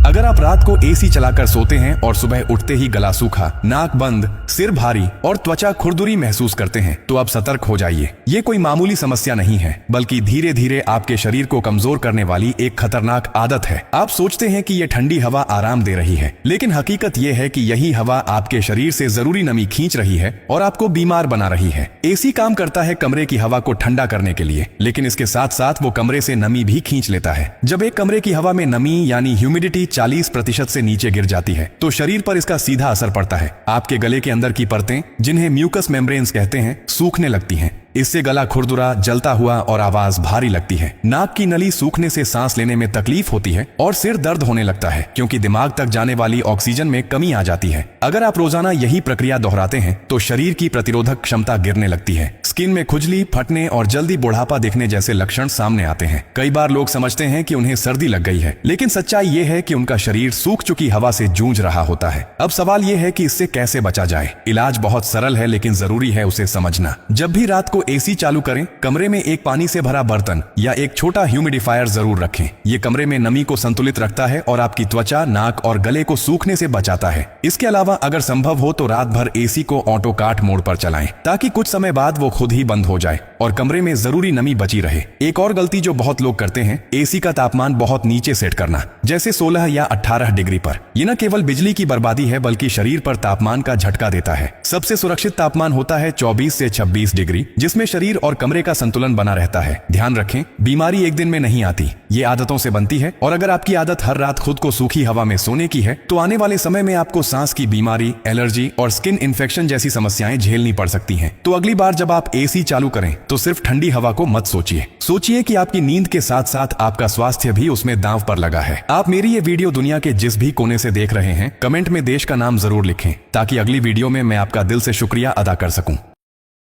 अगर आप रात को एसी चलाकर सोते हैं और सुबह उठते ही गला सूखा, नाक बंद, सिर भारी और त्वचा खुरदुरी महसूस करते हैं तो अब सतर्क हो जाइए। ये कोई मामूली समस्या नहीं है, बल्कि धीरे धीरे आपके शरीर को कमजोर करने वाली एक खतरनाक आदत है। आप सोचते हैं कि ये ठंडी हवा आराम दे रही है, लेकिन हकीकत ये है कि यही हवा आपके शरीर से जरूरी नमी खींच रही है और आपको बीमार बना रही है। एसी काम करता है कमरे की हवा को ठंडा करने के लिए, लेकिन इसके साथ साथ वो कमरे से नमी भी खींच लेता है। जब एक कमरे की हवा में नमी यानी ह्यूमिडिटी 40% से नीचे गिर जाती है तो शरीर पर इसका सीधा असर पड़ता है। आपके गले के अंदर की परतें, जिन्हें म्यूकस मेम्ब्रेन्स कहते हैं, सूखने लगती हैं। इससे गला खुरदुरा, जलता हुआ और आवाज भारी लगती है। नाक की नली सूखने से सांस लेने में तकलीफ होती है और सिर दर्द होने लगता है, क्योंकि दिमाग तक जाने वाली ऑक्सीजन में कमी आ जाती है। अगर आप रोजाना यही प्रक्रिया दोहराते हैं तो शरीर की प्रतिरोधक क्षमता गिरने लगती है। स्किन में खुजली, फटने और जल्दी बुढ़ापा दिखने जैसे लक्षण सामने आते हैं। कई बार लोग समझते हैं कि उन्हें सर्दी लग गई है, लेकिन सच्चाई ये है कि उनका शरीर सूख चुकी हवा से जूझ रहा होता है। अब सवाल ये है कि इससे कैसे बचा जाए। इलाज बहुत सरल है, लेकिन जरूरी है उसे समझना। जब भी रात को एसी चालू करें, कमरे में एक पानी से भरा बर्तन या एक छोटा ह्यूमिडिफायर जरूर रखें। ये कमरे में नमी को संतुलित रखता है और आपकी त्वचा, नाक और गले को सूखने से बचाता है। इसके अलावा अगर संभव हो तो रात भर एसी को ऑटो काट मोड पर चलाएं, ताकि कुछ समय बाद वो खुद ही बंद हो जाए और कमरे में जरूरी नमी बची रहे। एक और गलती जो बहुत लोग करते हैं, एसी का तापमान बहुत नीचे सेट करना, जैसे 16 या 18 डिग्री पर। ये न केवल बिजली की बर्बादी है, बल्कि शरीर पर तापमान का झटका देता है। सबसे सुरक्षित तापमान होता है 24 से 26 डिग्री, जिसमें शरीर और कमरे का संतुलन बना रहता है। ध्यान रखें, बीमारी एक दिन में नहीं आती, ये आदतों से बनती है। और अगर आपकी आदत हर रात खुद को सूखी हवा में सोने की है, तो आने वाले समय में आपको सांस की बीमारी, एलर्जी और स्किन इन्फेक्शन जैसी समस्याएं झेलनी पड़ सकती हैं। तो अगली बार जब आप एसी चालू करें तो सिर्फ ठंडी हवा को मत सोचिए। सोचिए कि आपकी नींद के साथ साथ आपका स्वास्थ्य भी उसमें दांव पर लगा है। आप मेरी ये वीडियो दुनिया के जिस भी कोने से देख रहे हैं, कमेंट में देश का नाम जरूर लिखें, ताकि अगली वीडियो में मैं आपका दिल से शुक्रिया अदा कर सकूं।